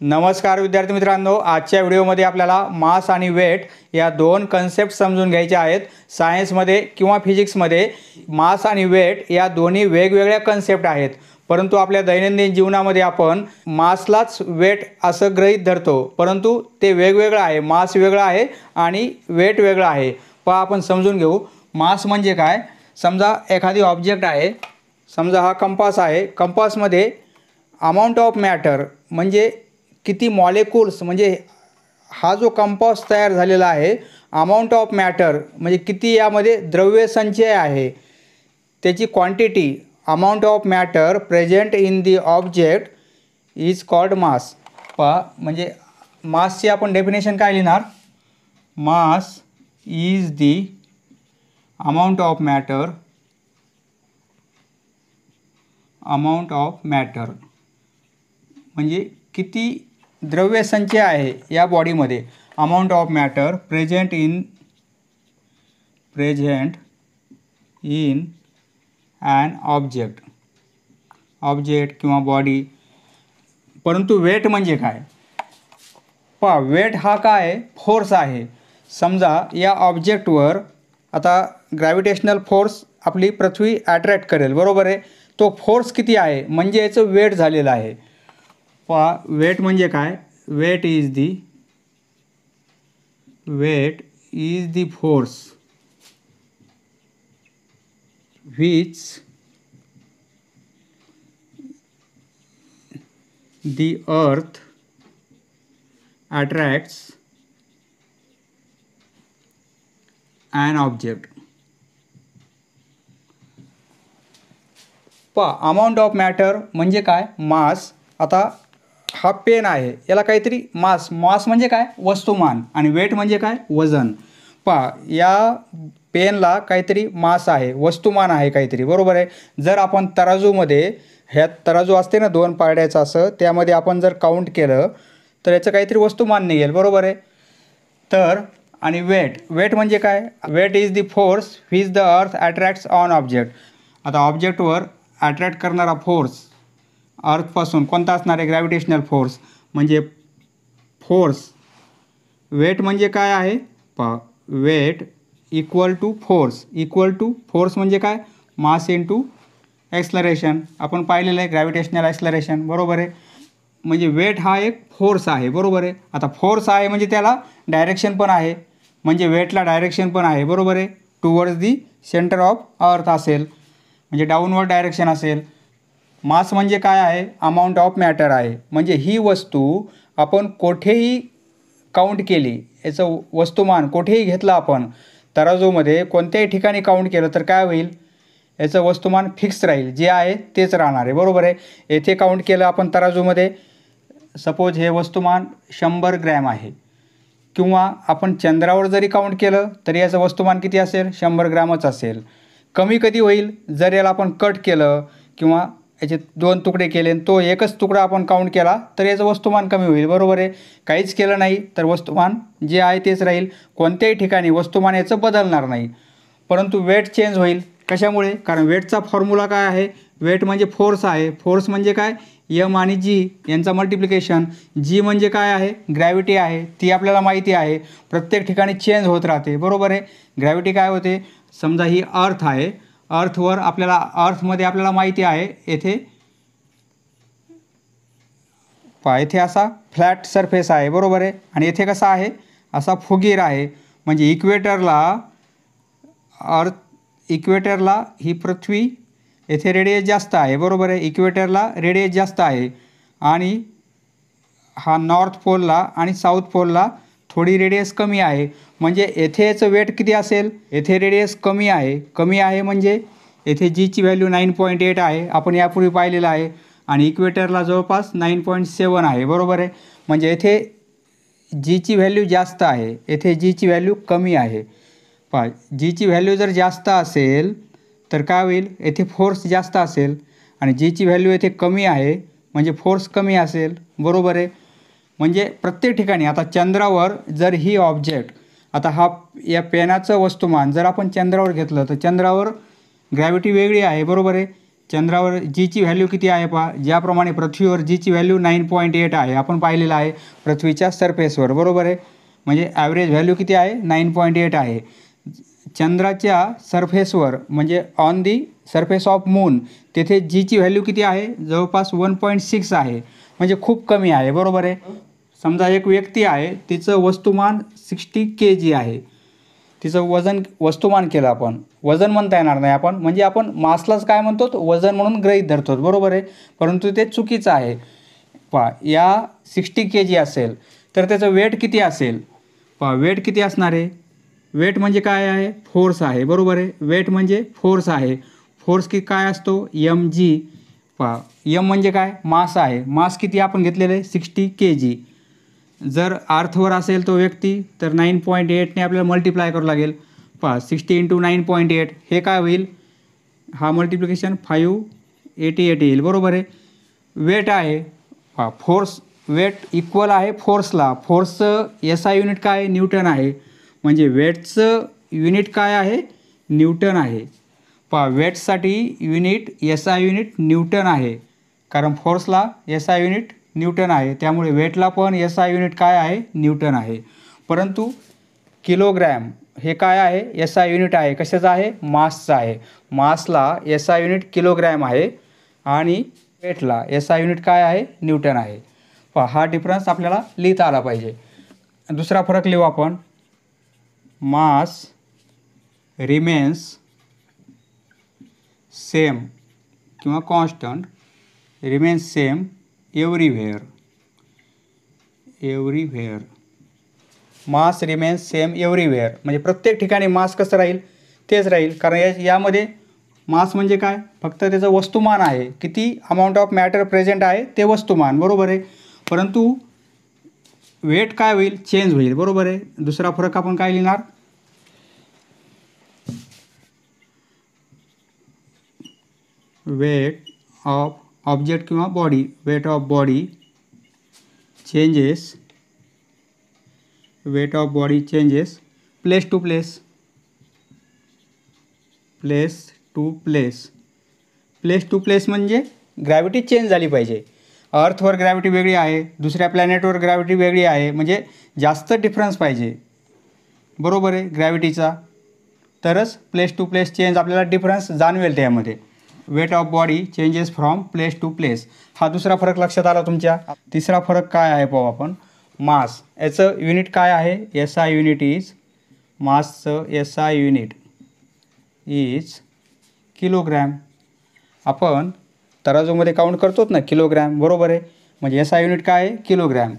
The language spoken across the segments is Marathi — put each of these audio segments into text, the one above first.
नमस्कार विद्यार्थी मित्रांनो, आजच्या व्हिडिओमध्ये आपल्याला मास आणि वेट या दोन कन्सेप्ट समजून घ्यायचे आहेत। सायन्समध्ये किंवा फिजिक्समध्ये मास आणि वेट या दोन्ही वेगवेगळ्या कन्सेप्ट आहेत, परंतु आपल्या दैनंदिन जीवनामध्ये आपण मासलाच वेट असं गृहीत धरतो, परंतु ते वेगवेगळं आहे। मास वेगळं आहे आणि वेट वेगळं आहे। पहा, आपण समजून घेऊ मास म्हणजे काय। समजा एखादी ऑब्जेक्ट आहे, समजा हा कंपास आहे। कंपासमध्ये अमाउंट ऑफ मॅटर म्हणजे किती मॉलिक्युल्स, म्हणजे हा जो कंपास तयार झालेला आहे, अमाउंट ऑफ मॅटर म्हणजे किती यामध्ये द्रव्य संचय आहे, त्याची quantity, amount of matter present in the object is called mass. पहा, म्हणजे मासची आपण डेफिनेशन काय लिहिणार, mass is the amount of matter, amount of matter म्हणजे किती द्रव्य संचय आहे या बॉडीमध्ये, amount of matter present in an object किंवा बॉडी। परंतु वेट म्हणजे काय। पहा, वेट हा काय आहे, फोर्स आहे। समजा या ऑब्जेक्टवर आता ग्रॅव्हिटेशनल फोर्स आपली पृथ्वी अट्रॅक्ट करेल, बरोबर आहे। तो फोर्स किती आहे म्हणजे याचं वेट झालेलं आहे। पहा, वेट म्हणजे काय, weight is the force which the earth attracts an object। पहा, अमाउंट ऑफ मॅटर म्हणजे काय, मास। आता हा पेन आहे, याला काहीतरी मास म्हणजे काय, वस्तुमान, आणि वेट म्हणजे काय, वजन। पहा, या पेनला काहीतरी मास आहे, वस्तुमान आहे काहीतरी, बरोबर आहे। जर आपण तराजूमध्ये, ह्या तराजू असते ना दोन पारड्याचं असं, त्यामध्ये आपण जर काउंट केलं तर याचं काहीतरी वस्तुमान निघेल, बरोबर आहे। तर आणि वेट म्हणजे काय, weight is the force which the earth attracts on object. आता ऑब्जेक्टवर अट्रॅक्ट करणारा फोर्स अर्थपासून कोणता असणार आहे, ग्रॅव्हिटेशनल फोर्स म्हणजे फोर्स। वेट म्हणजे काय आहे, पहा, वेट इक्वल टू फोर्स म्हणजे काय, मास इनटू ॲक्सलरेशन। आपण पाहिलेलं आहे ग्रॅव्हिटेशनल ॲक्सलरेशन, बरोबर आहे। म्हणजे वेट हा एक फोर्स आहे, बरोबर आहे। आता फोर्स आहे म्हणजे त्याला डायरेक्शन पण आहे, म्हणजे वेटला डायरेक्शन पण आहे, बरोबर आहे। टुवर्ड्स दी सेंटर ऑफ अर्थ असेल, म्हणजे डाऊनवर्ड डायरेक्शन असेल। मास म्हणजे काय आहे, अमाऊंट ऑफ मॅटर आहे, म्हणजे ही वस्तू आपण कोठेही काउंट केली, याचं वस्तुमान कोठेही घेतलं आपण तराजूमध्ये, कोणत्याही ठिकाणी काउंट केलं तर काय होईल, याचं वस्तुमान फिक्स राहील, जे आहे तेच राहणार आहे, बरोबर आहे। येथे काउंट केलं आपण तराजूमध्ये, सपोज हे वस्तुमान 100 ग्रॅम आहे, किंवा आपण चंद्रावर जरी काउंट केलं तरी याचं वस्तुमान किती असेल, 100 ग्रॅमच असेल। कमी कधी होईल, जर याला आपण कट केलं किंवा याचे 2 तुकडे केले आणि तो एकच तुकडा आपण काउंट केला तर याचं वस्तुमान कमी होईल, बरोबर आहे। काहीच केलं नाही तर वस्तुमान जे आहे तेच राहील, कोणत्याही ठिकाणी वस्तुमान याचं बदलणार नाही। परंतु वेट चेंज होईल, कशामुळे, कारण वेटचा फॉर्म्युला काय आहे, वेट म्हणजे फोर्स आहे। फोर्स म्हणजे काय, एम आणि जी यांचा मल्टिप्लिकेशन। जी म्हणजे काय आहे, ग्रॅव्हिटी आहे, ती आपल्याला माहिती आहे, प्रत्येक ठिकाणी चेंज होत राहते, बरोबर आहे। ग्रॅव्हिटी काय होते, समजा ही अर्थ आहे, अर्थमध्ये आपल्याला माहिती आहे, येथे पहा, येथे असा फ्लॅट सरफेस आहे, बरोबर आहे, आणि येथे कसा आहे, असा फुगीर आहे। म्हणजे इक्वेटरला ही पृथ्वी, येथे रेडियस जास्त आहे, बरोबर आहे, इक्वेटरला रेडियस जास्त आहे, आणि हा नॉर्थ पोलला आणि साऊथ पोलला थोडी रेडियस कमी आहे। म्हणजे येथे याचं वेट किती असेल, येथे रेडियस कमी आहे म्हणजे येथे जीची व्हॅल्यू 9.8 आहे, आपण यापूर्वी पाहिलेलं आहे, आणि इक्वेटरला जवळपास 9.7 आहे, बरोबर आहे। म्हणजे येथे जीची व्हॅल्यू जास्त आहे, येथे जीची व्हॅल्यू कमी आहे। पहा, जीची व्हॅल्यू जर जास्त असेल तर काय होईल, येथे फोर्स जास्त असेल, आणि जीची व्हॅल्यू येथे कमी आहे म्हणजे फोर्स कमी असेल, बरोबर आहे। म्हणजे प्रत्येक ठिकाणी, आता चंद्रावर जर ही ऑब्जेक्ट, आता हा या पेनाचं वस्तुमान जर आपण चंद्रावर घेतलं तर चंद्रावर ग्रॅव्हिटी वेगळी आहे, बरोबर आहे। चंद्रावर जीची व्हॅल्यू किती आहे पहा, ज्याप्रमाणे पृथ्वीवर जीची व्हॅल्यू 9.8 आहे, आपण पाहिलेलं आहे पृथ्वीच्या सरफेसवर, बरोबर आहे. म्हणजे ॲव्हरेज व्हॅल्यू किती आहे, 9.8 आहे. चंद्राच्या सरफेसवर म्हणजे on the surface of moon तेथे जीची व्हॅल्यू किती आहे, जवळपास 1.6 आहे, म्हणजे खूप कमी आहे, बरोबर आहे. समजा एक व्यक्ती आहे, तिचं वस्तुमान 60 kg आहे, तिचं वस्तुमान केलं आपण, वजन म्हणता येणार नाही आपण, म्हणजे आपण मासलाच काय म्हणतो, वजन म्हणून गृहीत धरतो, बरोबर आहे. परंतु ते चुकीचं आहे. पहा, या 60 kg असेल तर त्याचं वेट किती असेल, पहा वेट किती असणार आहे. वेट म्हणजे काय आहे, फोर्स आहे, बरोबर आहे. वेट म्हणजे फोर्स आहे. फोर्स की काय असतो, mg. पहा m म्हणजे काय, मास आहे. मास किती आपण घेतलेलं आहे, 60 kg. जर अर्थवर असेल तो व्यक्ती तर 9.8ने आपल्याला मल्टिप्लाय करावं लागेल. पहा 60 × 9.8 हे काय होईल, हा मल्टिप्लिकेशन 588 येईल, बरोबर आहे. वेट आहे, पहा फोर्स, वेट इक्वल आहे फोर्सला. फोर्सचं SI युनिट काय आहे, न्यूटन आहे. म्हणजे वेटचं युनिट काय आहे, न्यूटन आहे. पहा वेटसाठी युनिट SI युनिट न्यूटन आहे, कारण फोर्सला SI युनिट न्यूटन आहे, त्यामुळे वेटला पण SI युनिट काय आहे, न्यूटन आहे. परंतु किलोग्रॅम हे काय आहे, SI युनिट आहे, कशाचं आहे, मासचं आहे. मासला SI युनिट किलोग्रॅम आहे आणि वेटला SI युनिट काय आहे, न्यूटन आहे. पहा हा डिफरन्स आपल्याला लिहिता आला पाहिजे. दुसरा फरक लिहू आपण, मास रिमेन्स सेम किंवा constant, remains same everywhere. Mass remains same everywhere म्हणजे प्रत्येक ठिकाणी मास कसं राहील, तेच राहील. कारण यामध्ये मास म्हणजे काय, फक्त त्याचं वस्तुमान आहे, किती अमाऊंट ऑफ मॅटर प्रेझेंट आहे ते वस्तुमान, बरोबर आहे. परंतु वेट काय होईल, चेंज होईल, बरोबर आहे. दुसरा फरक आपण काय लिहिणार, वेट ऑफ ऑब्जेक्ट किंवा body, weight of body changes, weight of body changes place to place. Place to place म्हणजे ग्रॅव्हिटी चेंज झाली पाहिजे. अर्थवर ग्रॅव्हिटी वेगळी आहे, दुसऱ्या प्लॅनेटवर ग्रॅव्हिटी वेगळी आहे, म्हणजे जास्त डिफरन्स पाहिजे, बरोबर आहे, ग्रॅव्हिटीचा. तरच प्लेस टू प्लेस चेंज आपल्याला डिफरन्स जाणवेल त्यामध्ये. Weight of body changes from place to place, हा दुसरा फरक लक्षात आला तुमच्या. तिसरा फरक काय आहे पाहू आपण, मास, याचं युनिट काय आहे, SI युनिट इज, मासचं SI युनिट इज किलोग्रॅम. आपण तराजूमध्ये काउंट करतोच ना किलोग्रॅम, बरोबर आहे. म्हणजे SI युनिट काय आहे, kilogram.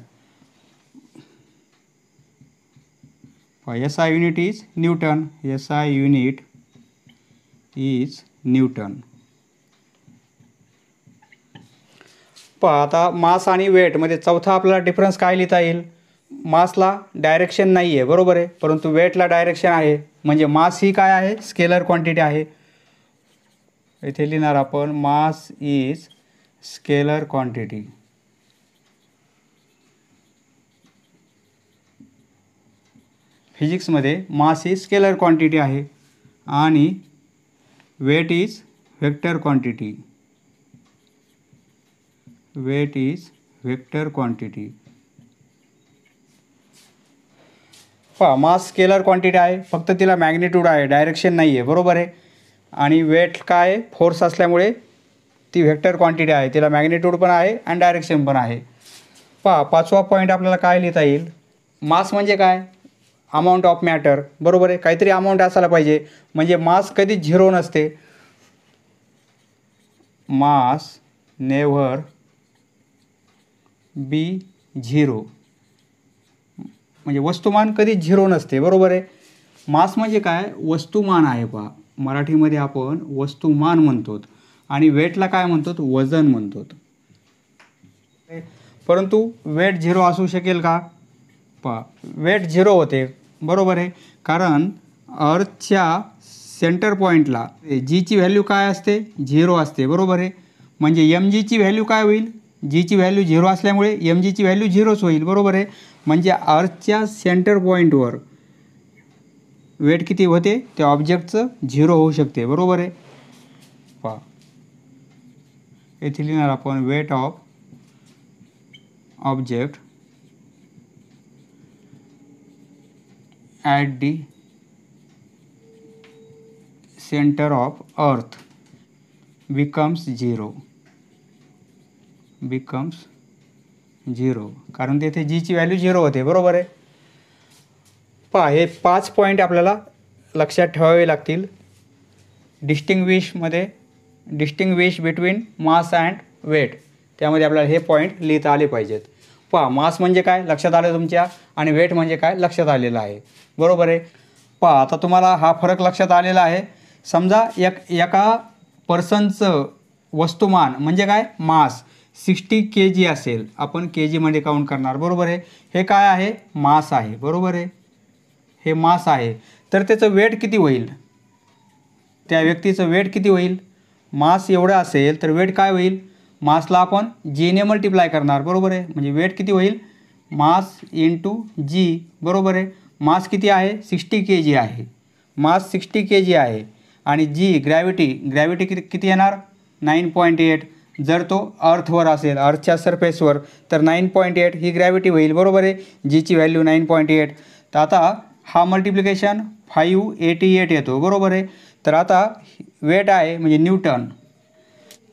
SI unit is Newton, SI unit is Newton. पहा आता मास आणि वेटमध्ये चौथा आपल्याला डिफरन्स काय लिहिता येईल, मासला डायरेक्शन नाही आहे, बरोबर आहे, परंतु वेटला डायरेक्शन आहे. म्हणजे मास ही काय आहे, स्केलर क्वांटिटी आहे. इथे लिहिणार आपण, मास इज स्केलर क्वांटिटी. फिजिक्समध्ये मास ही स्केलर क्वांटिटी आहे आणि weight is vector quantity. Weight is vector quantity. पहा मास स्केलर क्वांटिटी आहे, फक्त तिला मॅग्निट्यूड आहे, डायरेक्शन नाही आहे, बरोबर आहे. आणि वेट काय, फोर्स असल्यामुळे ती वेक्टर क्वांटिटी आहे, तिला मॅग्निट्यूड पण आहे आणि डायरेक्शन पण आहे. पहा पाचवा पॉईंट आपल्याला काय लिहिता येईल, मास म्हणजे काय, अमाऊंट ऑफ मॅटर, बरोबर आहे. काहीतरी अमाऊंट असायला पाहिजे, म्हणजे मास कधी झिरो नसते. मास नेव्हर बी झिरो, म्हणजे वस्तुमान कधी झिरो नसते, बरोबर आहे. मास म्हणजे काय, वस्तुमान आहे. पहा मराठीमध्ये आपण वस्तुमान म्हणतो आणि वेटला काय म्हणतो, वजन म्हणतो. परंतु वेट झिरो असू शकेल का, पहा वेट झिरो होते, बरोबर आहे. कारण अर्थच्या सेंटर पॉईंटला जीची व्हॅल्यू काय असते, झिरो असते, बरोबर आहे. म्हणजे mgची व्हॅल्यू काय होईल, जीची व्हॅल्यू झिरो असल्यामुळे mgची व्हॅल्यू झिरोच होईल, बरोबर आहे. म्हणजे अर्थच्या सेंटर पॉईंटवर वेट किती होते, त्या ऑब्जेक्टचं झिरो होऊ शकते, बरोबर आहे. पहा येथे लिहिणार आपण weight of object at the centre of earth becomes zero कारण तेथे जीची व्हॅल्यू 0 होते. बरोबर आहे. पहा हे 5 पॉईंट आपल्याला लक्षात ठेवावे लागतील. Distinguish between mass and weight, त्यामध्ये आपल्याला हे पॉईंट लिहिता आले पाहिजेत. पहा मास म्हणजे काय लक्षात आलं तुमच्या, आणि वेट म्हणजे काय लक्षात आलेलं आहे. बरोबर आहे. पहा आता तुम्हाला हा फरक लक्षात आलेला आहे. समजा एका पर्सनचं वस्तुमान म्हणजे काय मास 60 kg असेल, आपण kgमध्ये काउंट करणार. बरोबर आहे. हे काय आहे मास आहे. बरोबर आहे. हे मास आहे. तर त्याचं वेट किती होईल, त्या व्यक्तीचं वेट किती होईल. मास एवढं असेल तर वेट काय होईल, मासला आपण जीने मल्टिप्लाय करणार. बरोबर आहे. म्हणजे वेट किती होईल मास इंटू जी. बरोबर आहे. मास किती आहे 60 kg आहे. मास 60 kg आहे आणि जी ग्रॅव्हिटी किती येणार 9.8. जर तो अर्थवर असेल, अर्थच्या सरफेसवर, तर 9.8 ही ग्रॅव्हिटी होईल. बरोबर आहे. जीची व्हॅल्यू 9.8. तर आता हा मल्टिप्लिकेशन 588 येतो. बरोबर आहे. तर आता वेट आहे म्हणजे न्यूटन.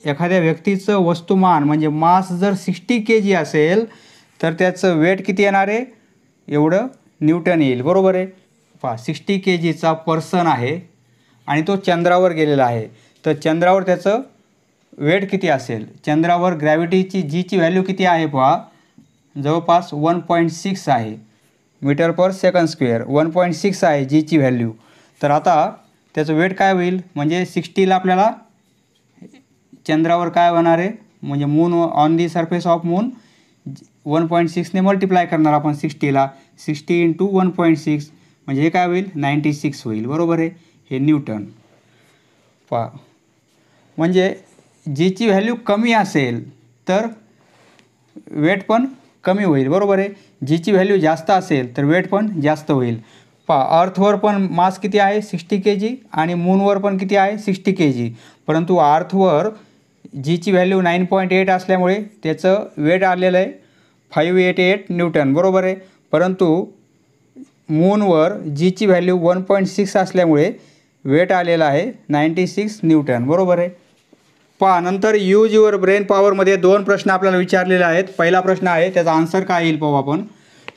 एखाद्या व्यक्तीचं वस्तुमान म्हणजे मास जर 60 kg असेल तर त्याचं वेट किती येणार आहे, एवढं न्यूटन येईल. बरोबर आहे. पहा 60 kgचा पर्सन आहे आणि तो चंद्रावर गेलेला आहे. तर चंद्रावर त्याचं वेट किती असेल, चंद्रावर ग्रॅव्हिटीची जीची व्हॅल्यू किती आहे पहा, जवळपास 1.6 आहे मीटर पर सेकंड स्क्वेअर. 1.6 आहे जीची व्हॅल्यू. तर आता त्याचं वेट काय होईल, म्हणजे 60ला आपल्याला चंद्रावर काय होणार आहे, म्हणजे moon on the surface of moon 1.6ने मल्टिप्लाय करणार आपण 60ला. 60 इंटू 1.6 म्हणजे हे काय होईल 96 होईल. बरोबर आहे. हे न्यूटन. पहा म्हणजे जीची व्हॅल्यू कमी असेल तर वेट पण कमी होईल. बरोबर आहे. जीची व्हॅल्यू जास्त असेल तर वेट पण जास्त होईल. पहा अर्थवर पण मास किती आहे 60 kg आणि मूनवर पण किती आहे 60 kg. परंतु अर्थवर जीची व्हॅल्यू 9.8 असल्यामुळे त्याचं वेट आलेलं आहे 588 न्यूटन. बरोबर आहे. परंतु मूनवर जीची व्हॅल्यू 1.6 असल्यामुळे वेट आलेलं आहे 96 न्यूटन. बरोबर आहे. पहा नंतर यूज युअर ब्रेन पॉवरमध्ये 2 प्रश्न आपल्याला विचारलेले आहेत. पहिला प्रश्न आहे, त्याचा आन्सर काय येईल पाहू आपण.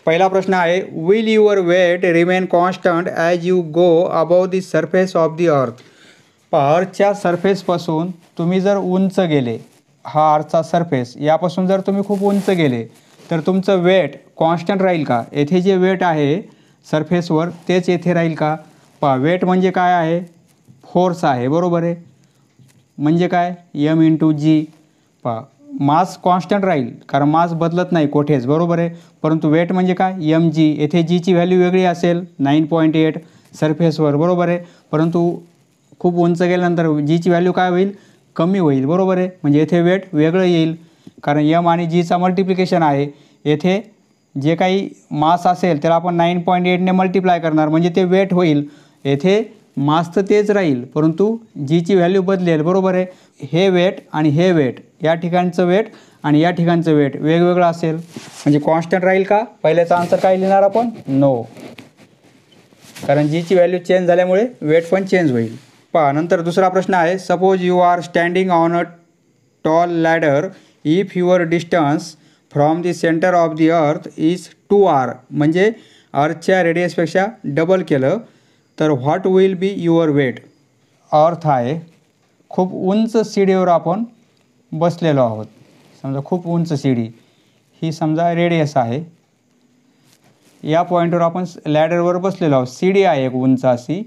पहिला प्रश्न आहे, will your weight remain constant as you go above the surface of the earth. पहा अर्थच्या सरफेसपासून तुम्ही जर उंच गेले, हा अर्थचा सरफेस यापासून जर तुम्ही खूप उंच गेले तर तुमचं वेट कॉन्स्टंट राहील का. येथे जे वेट आहे सरफेसवर तेच येथे राहील का. पहा वेट म्हणजे काय आहे, फोर्स आहे. बरोबर आहे. म्हणजे काय m इंटू जी. पहा मास कॉन्स्टंट राहील कारण मास बदलत नाही कोठेच. बरोबर आहे. परंतु वेट म्हणजे काय mg. येथे जीची व्हॅल्यू वेगळी असेल 9.8 सरफेसवर. बरोबर आहे. परंतु खूप उंच गेल्यानंतर जीची व्हॅल्यू काय होईल कमी होईल. बरोबर आहे. म्हणजे येथे वेट वेगळं येईल कारण m आणि जीचा मल्टिप्लिकेशन आहे. येथे जे काही मास असेल त्याला आपण 9.8ने मल्टिप्लाय करणार म्हणजे ते वेट होईल. येथे मास तर तेच राहील परंतु जीची व्हॅल्यू बदलेल. बरोबर आहे. हे वेट आणि हे वेट, या ठिकाणचं वेट आणि या ठिकाणचं वेट वेगवेगळं असेल म्हणजे कॉन्स्टंट राहील का. पहिल्याचा आन्सर काय लिहिणार आपण, नो. कारण जीची व्हॅल्यू चेंज झाल्यामुळे वेट पण चेंज होईल. पहा नंतर दुसरा प्रश्न आहे, suppose you are standing on a tall ladder if your distance from the centre of the earth is 2r. म्हणजे अर्थच्या रेडियसपेक्षा डबल केलं तर what will be your weight. Earth आहे, खूप उंच शिडीवर आपण बसलेलो आहोत. समजा खूप उंच शिडी, ही समजा रेडियस आहे. या पॉईंटवर आपण लॅडरवर बसलेलो आहोत. शिडी आहे एक उंच अशी.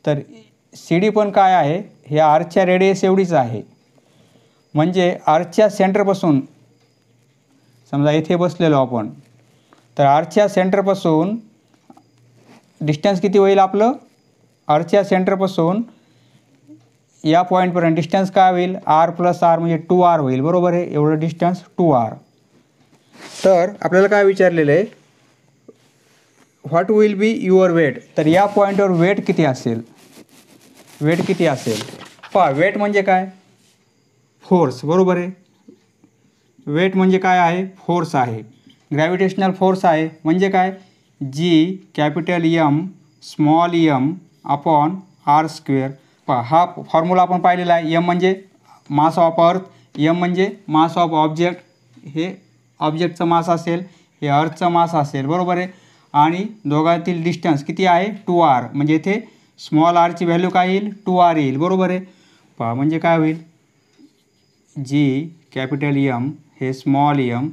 तर शिडी पण काय आहे, हे अर्थच्या रेडियस एवढीच आहे. म्हणजे अर्थच्या सेंटरपासून समजा इथे बसलेलो आपण, तर अर्थच्या सेंटरपासून डिस्टन्स किती होईल आपलं, अर्थच्या सेंटरपासून या पॉईंटपर्यंत डिस्टन्स काय होईल r + r म्हणजे 2r होईल. बरोबर आहे. एवढं डिस्टन्स 2r. तर आपल्याला काय विचारलेलं आहे, what will be your weight. तर या पॉईंटवर वेट किती असेल, वेट किती असेल. पहा वेट म्हणजे काय, फोर्स, बरोबर आहे. वेट म्हणजे काय आहे? फोर्स आहे. ग्रॅव्हिटेशनल फोर्स आहे म्हणजे काय? G capital M small M upon R square. पहा, हा फॉर्म्युला आपण पाहिलेला आहे. एम म्हणजे मास ऑफ अर्थ, एम म्हणजे मास ऑफ ऑब्जेक्ट, हे ऑब्जेक्टचं मास असेल, हे अर्थचं मास असेल, बरोबर आहे. आणि दोघांतील डिस्टन्स किती आहे? 2r. म्हणजे इथे स्मॉल आरची व्हॅल्यू काय येईल? 2r येईल, बरोबर आहे. पहा म्हणजे काय होईल? जी कॅपिटल एम हे स्मॉल एम,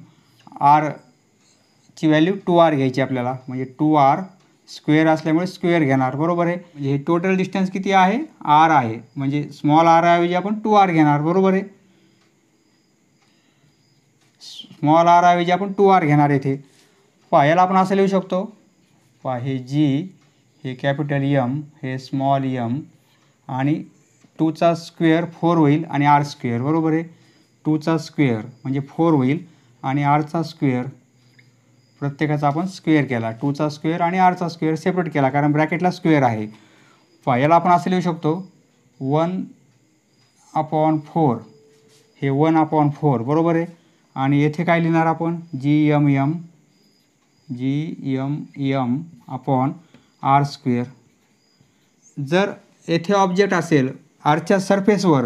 आरची व्हॅल्यू 2r घ्यायची आपल्याला, म्हणजे 2r स्क्वेअर असल्यामुळे स्क्वेअर घेणार, बरोबर आहे. म्हणजे हे टोटल डिस्टन्स किती आहे? r आहे. म्हणजे स्मॉल r ऐवजी आपण 2r घेणार, बरोबर आहे. स्मॉल r ऐवजी आपण 2r घेणार येथे. पहा याला आपण असं लिहू शकतो. पहा हे जी हे कॅपिटल एम हे स्मॉल एम आणि 2चा स्क्वेअर 4 होईल आणि r स्क्वेअर, बरोबर आहे. 2चा स्क्वेअर म्हणजे 4 होईल आणि rचा स्क्वेअर, प्रत्येकाचा आपण स्क्वेअर केला. 2चा स्क्वेअर आणि rचा स्क्वेअर सेपरेट केला कारण ब्रॅकेटला स्क्वेअर आहे. पहा याला आपण असं लिहू शकतो 1/4, हे 1/4, बरोबर आहे. आणि येथे काय लिहिणार आपण? G M M upon R square. जर येथे ऑब्जेक्ट असेल आरच्या सरफेसवर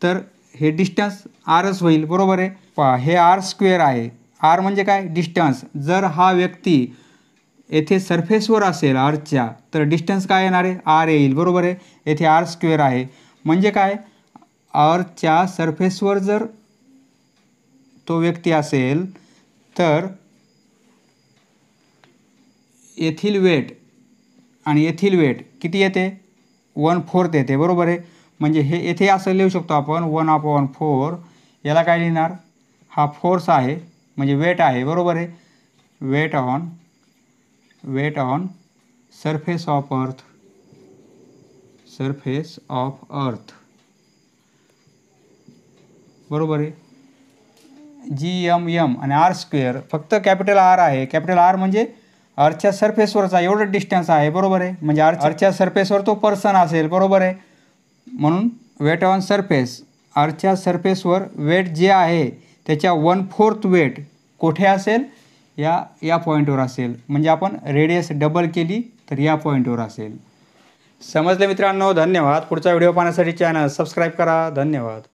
तर हे डिस्टन्स आरच होईल, बरोबर आहे. पहा हे आर स्क्वेअर आहे. आर म्हणजे काय? डिस्टन्स. जर हा व्यक्ती येथे सरफेसवर असेल आरच्या तर डिस्टन्स काय येणार आहे? आर येईल, बरोबर आहे. येथे आर स्क्वेअर आहे म्हणजे काय? आरच्या सरफेसवर जर तो व्यक्ती असेल तर येथील वेट आणि येथील वेट किती येते? 1/4 येते, बरोबर आहे. म्हणजे हे येथे असं लिहू शकतो आपण 1/4. याला काय लिहिणार? हा फोर्स आहे म्हणजे वेट आहे, बरोबर आहे. Weight on surface of earth, बरोबर आहे. जी एम आणि आर स्क्वेअर, फक्त कॅपिटल आर आहे. कॅपिटल आर म्हणजे अर्थच्या सरफेसवरचा एवढं डिस्टन्स आहे, बरोबर आहे. म्हणजे अर्थच्या सरफेसवर तो पर्सन असेल, बरोबर आहे. म्हणून वेट ऑन सरफेस, अर्थच्या सरफेसवर वेट जे आहे त्याच्या 1/4 वेट कुठे असेल? या पॉईंटवर असेल. म्हणजे आपण रेडियस डबल केली तर या पॉईंटवर असेल. समजले मित्रांनो? धन्यवाद. पुढचा व्हिडिओ पाहण्यासाठी चॅनल सबस्क्राईब करा. धन्यवाद.